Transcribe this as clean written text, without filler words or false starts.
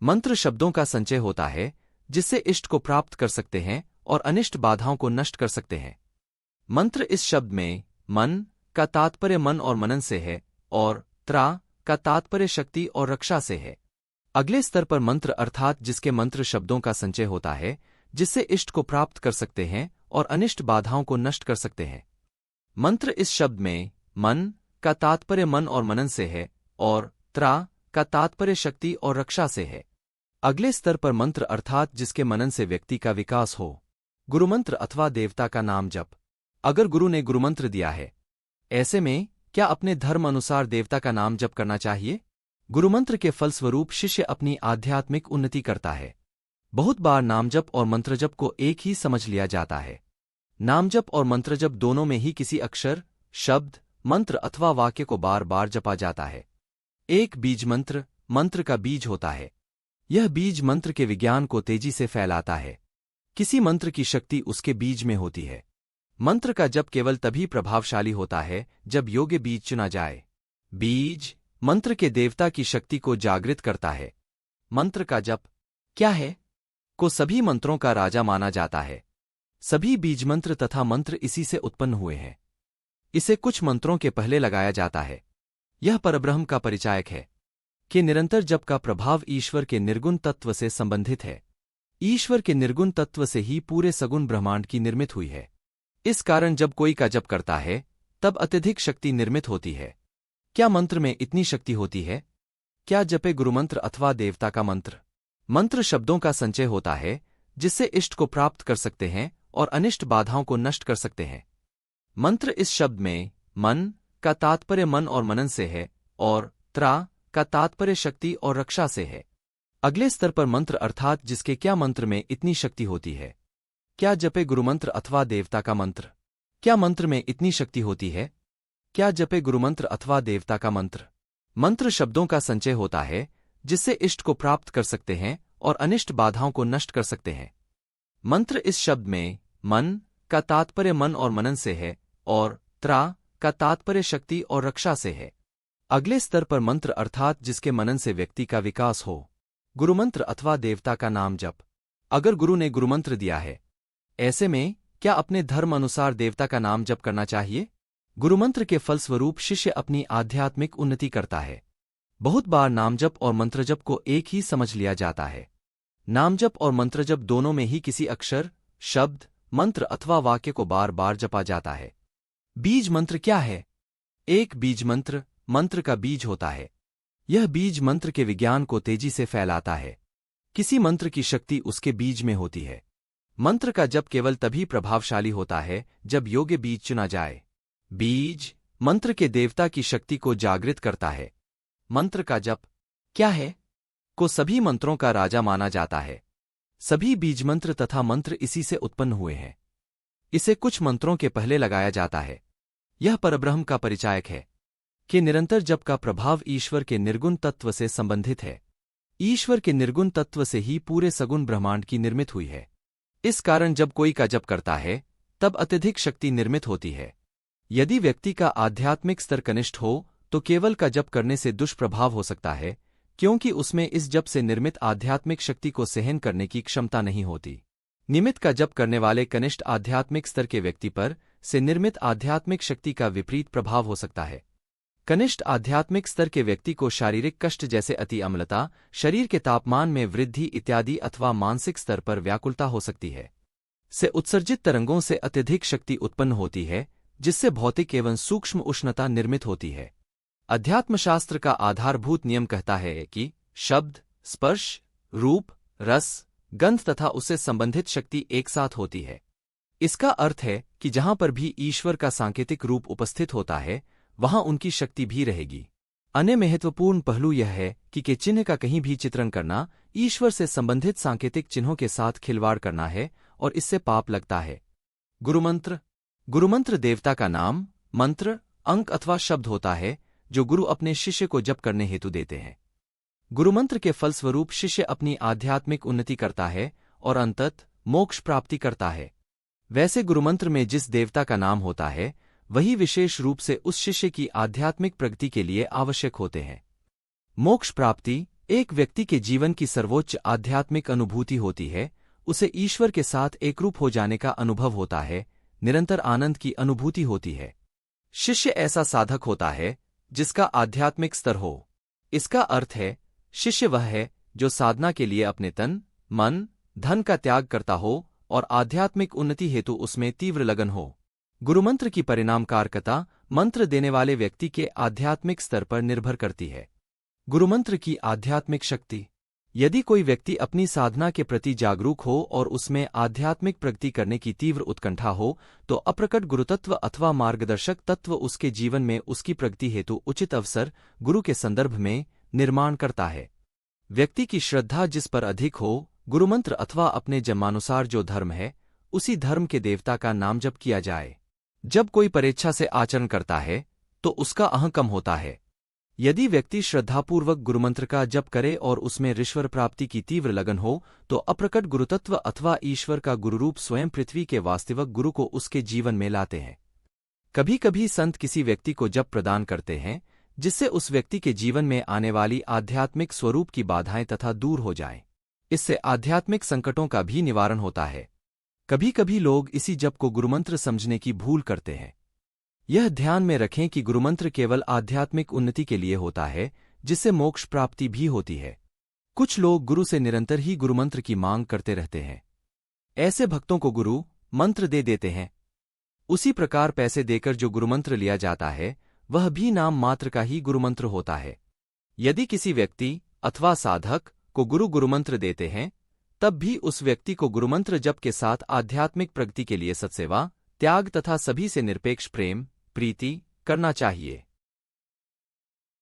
मंत्र शब्दों का संचय होता है जिससे इष्ट को प्राप्त कर सकते हैं और अनिष्ट बाधाओं को नष्ट कर सकते हैं। मंत्र इस शब्द में मन का तात्पर्य मन और मनन से है और त्रा का तात्पर्य शक्ति और रक्षा से है। अगले स्तर पर मंत्र अर्थात जिसके मंत्र शब्दों का संचय होता है जिससे इष्ट को प्राप्त कर सकते हैं और अनिष्ट बाधाओं को नष्ट कर सकते हैं। मंत्र इस शब्द में मन का तात्पर्य मन और मनन से है और त्रा का तात्पर्य शक्ति और रक्षा से है। अगले स्तर पर मंत्र अर्थात जिसके मनन से व्यक्ति का विकास हो। गुरुमंत्र अथवा देवता का नाम जप। अगर गुरु ने गुरुमंत्र दिया है, ऐसे में क्या अपने धर्म अनुसार देवता का नाम जप करना चाहिए? गुरुमंत्र के फलस्वरूप शिष्य अपनी आध्यात्मिक उन्नति करता है। बहुत बार नामजप और मंत्रजप को एक ही समझ लिया जाता है। नामजप और मंत्रजप दोनों में ही किसी अक्षर, शब्द, मंत्र अथवा वाक्य को बार बार जपा जाता है। एक बीज मंत्र मंत्र का बीज होता है। यह बीज मंत्र के विज्ञान को तेजी से फैलाता है। किसी मंत्र की शक्ति उसके बीज में होती है। मंत्र का जप केवल तभी प्रभावशाली होता है जब योग्य बीज चुना जाए। बीज मंत्र के देवता की शक्ति को जागृत करता है। मंत्र का जप क्या है? को सभी मंत्रों का राजा माना जाता है। सभी बीज मंत्र तथा मंत्र इसी से उत्पन्न हुए हैं। इसे कुछ मंत्रों के पहले लगाया जाता है। यह परब्रह्म का परिचायक है कि निरंतर जप का प्रभाव ईश्वर के निर्गुण तत्व से संबंधित है। ईश्वर के निर्गुण तत्व से ही पूरे सगुण ब्रह्मांड की निर्मित हुई है। इस कारण जब कोई का जप करता है तब अत्यधिक शक्ति निर्मित होती है। क्या मंत्र में इतनी शक्ति होती है? क्या जपे गुरुमंत्र अथवा देवता का मंत्र? मंत्र शब्दों का संचय होता है जिससे इष्ट को प्राप्त कर सकते हैं और अनिष्ट बाधाओं को नष्ट कर सकते हैं। मंत्र इस शब्द में मन का तात्पर्य मन और मनन से है और त्रा का तात्पर्य शक्ति और रक्षा से है। अगले स्तर पर मंत्र अर्थात जिसके क्या मंत्र में इतनी शक्ति होती है। क्या जपे गुरुमंत्र अथवा देवता का मंत्र? क्या मंत्र में इतनी शक्ति होती है? क्या जपे गुरुमंत्र अथवा देवता का मंत्र? मंत्र शब्दों का संचय होता है जिससे इष्ट को प्राप्त कर सकते हैं और अनिष्ट बाधाओं को नष्ट कर सकते हैं। मंत्र इस शब्द में मन का तात्पर्य मन और मनन से है और त्रा का तात्पर्य शक्ति और रक्षा से है। अगले स्तर पर मंत्र अर्थात जिसके मनन से व्यक्ति का विकास हो। गुरुमंत्र अथवा देवता का नाम जप। अगर गुरु ने गुरुमंत्र दिया है, ऐसे में क्या अपने धर्म अनुसार देवता का नाम जप करना चाहिए? गुरुमंत्र के फलस्वरूप शिष्य अपनी आध्यात्मिक उन्नति करता है। बहुत बार नामजप और मंत्रजप को एक ही समझ लिया जाता है। नामजप और मंत्रजप दोनों में ही किसी अक्षर, शब्द, मंत्र अथवा वाक्य को बार बार जपा जाता है। बीज मंत्र क्या है? एक बीज मंत्र मंत्र का बीज होता है। यह बीज मंत्र के विज्ञान को तेजी से फैलाता है। किसी मंत्र की शक्ति उसके बीज में होती है। मंत्र का जप केवल तभी प्रभावशाली होता है जब योग्य बीज चुना जाए। बीज मंत्र के देवता की शक्ति को जागृत करता है। मंत्र का जप क्या है? को सभी मंत्रों का राजा माना जाता है। सभी बीज मंत्र तथा मंत्र इसी से उत्पन्न हुए हैं। इसे कुछ मंत्रों के पहले लगाया जाता है। यह परब्रह्म का परिचायक है कि निरंतर जप का प्रभाव ईश्वर के निर्गुण तत्व से संबंधित है। ईश्वर के निर्गुण तत्व से ही पूरे सगुण ब्रह्मांड की निर्मित हुई है। इस कारण जब कोई का जप करता है तब अत्यधिक शक्ति निर्मित होती है। यदि व्यक्ति का आध्यात्मिक स्तर कनिष्ठ हो तो केवल का जप करने से दुष्प्रभाव हो सकता है, क्योंकि उसमें इस जप से निर्मित आध्यात्मिक शक्ति को सहन करने की क्षमता नहीं होती। निमित्त का जप करने वाले कनिष्ठ आध्यात्मिक स्तर के व्यक्ति पर से निर्मित आध्यात्मिक शक्ति का विपरीत प्रभाव हो सकता है। कनिष्ठ आध्यात्मिक स्तर के व्यक्ति को शारीरिक कष्ट जैसे अति अम्लता, शरीर के तापमान में वृद्धि इत्यादि अथवा मानसिक स्तर पर व्याकुलता हो सकती है। से उत्सर्जित तरंगों से अत्यधिक शक्ति उत्पन्न होती है, जिससे भौतिक एवं सूक्ष्म उष्णता निर्मित होती है। अध्यात्मशास्त्र का आधारभूत नियम कहता है कि शब्द, स्पर्श, रूप, रस, गंध तथा उससे संबंधित शक्ति एक साथ होती है। इसका अर्थ है कि जहां पर भी ईश्वर का सांकेतिक रूप उपस्थित होता है, वहां उनकी शक्ति भी रहेगी। अन्य महत्वपूर्ण पहलू यह है कि चिन्ह का कहीं भी चित्रण करना ईश्वर से संबंधित सांकेतिक चिन्हों के साथ खिलवाड़ करना है और इससे पाप लगता है। गुरुमंत्र। गुरुमंत्र देवता का नाम, मंत्र, अंक अथवा शब्द होता है जो गुरु अपने शिष्य को जप करने हेतु देते हैं। गुरुमंत्र के फलस्वरूप शिष्य अपनी आध्यात्मिक उन्नति करता है और अंततः मोक्ष प्राप्ति करता है। वैसे गुरुमंत्र में जिस देवता का नाम होता है, वही विशेष रूप से उस शिष्य की आध्यात्मिक प्रगति के लिए आवश्यक होते हैं। मोक्ष प्राप्ति एक व्यक्ति के जीवन की सर्वोच्च आध्यात्मिक अनुभूति होती है, उसे ईश्वर के साथ एकरूप हो जाने का अनुभव होता है, निरंतर आनंद की अनुभूति होती है। शिष्य ऐसा साधक होता है जिसका आध्यात्मिक स्तर हो। इसका अर्थ है, शिष्य वह है जो साधना के लिए अपने तन, मन, धन का त्याग करता हो और आध्यात्मिक उन्नति हेतु उसमें तीव्र लगन हो। गुरुमंत्र की परिणामकारकता मंत्र देने वाले व्यक्ति के आध्यात्मिक स्तर पर निर्भर करती है। गुरुमंत्र की आध्यात्मिक शक्ति। यदि कोई व्यक्ति अपनी साधना के प्रति जागरूक हो और उसमें आध्यात्मिक प्रगति करने की तीव्र उत्कंठा हो, तो अप्रकट गुरुतत्व अथवा मार्गदर्शक तत्व उसके जीवन में उसकी प्रगति हेतु उचित अवसर गुरु के संदर्भ में निर्माण करता है। व्यक्ति की श्रद्धा जिस पर अधिक हो, गुरुमंत्र अथवा अपने जन्मानुसार जो धर्म है, उसी धर्म के देवता का नाम जप किया जाए। जब कोई परेच्छा से आचरण करता है तो उसका अहं कम होता है। यदि व्यक्ति श्रद्धापूर्वक गुरुमंत्र का जप करे और उसमें ईश्वर प्राप्ति की तीव्र लगन हो, तो अप्रकट गुरुतत्व अथवा ईश्वर का गुरुरूप स्वयं पृथ्वी के वास्तविक गुरु को उसके जीवन में लाते हैं। कभी कभी संत किसी व्यक्ति को जप प्रदान करते हैं जिससे उस व्यक्ति के जीवन में आने वाली आध्यात्मिक स्वरूप की बाधाएं तथा दूर हो जाएं। इससे आध्यात्मिक संकटों का भी निवारण होता है। कभी कभी लोग इसी जप को गुरुमंत्र समझने की भूल करते हैं। यह ध्यान में रखें कि गुरुमंत्र केवल आध्यात्मिक उन्नति के लिए होता है, जिससे मोक्ष प्राप्ति भी होती है। कुछ लोग गुरु से निरंतर ही गुरुमंत्र की मांग करते रहते हैं। ऐसे भक्तों को गुरु मंत्र दे देते हैं। उसी प्रकार पैसे देकर जो गुरुमंत्र लिया जाता है, वह भी नाम मात्र का ही गुरुमंत्र होता है। यदि किसी व्यक्ति अथवा साधक को गुरु गुरुमंत्र देते हैं, तब भी उस व्यक्ति को गुरुमंत्र जप के साथ आध्यात्मिक प्रगति के लिए सत्सेवा, त्याग तथा सभी से निरपेक्ष प्रेम, प्रीति करना चाहिए।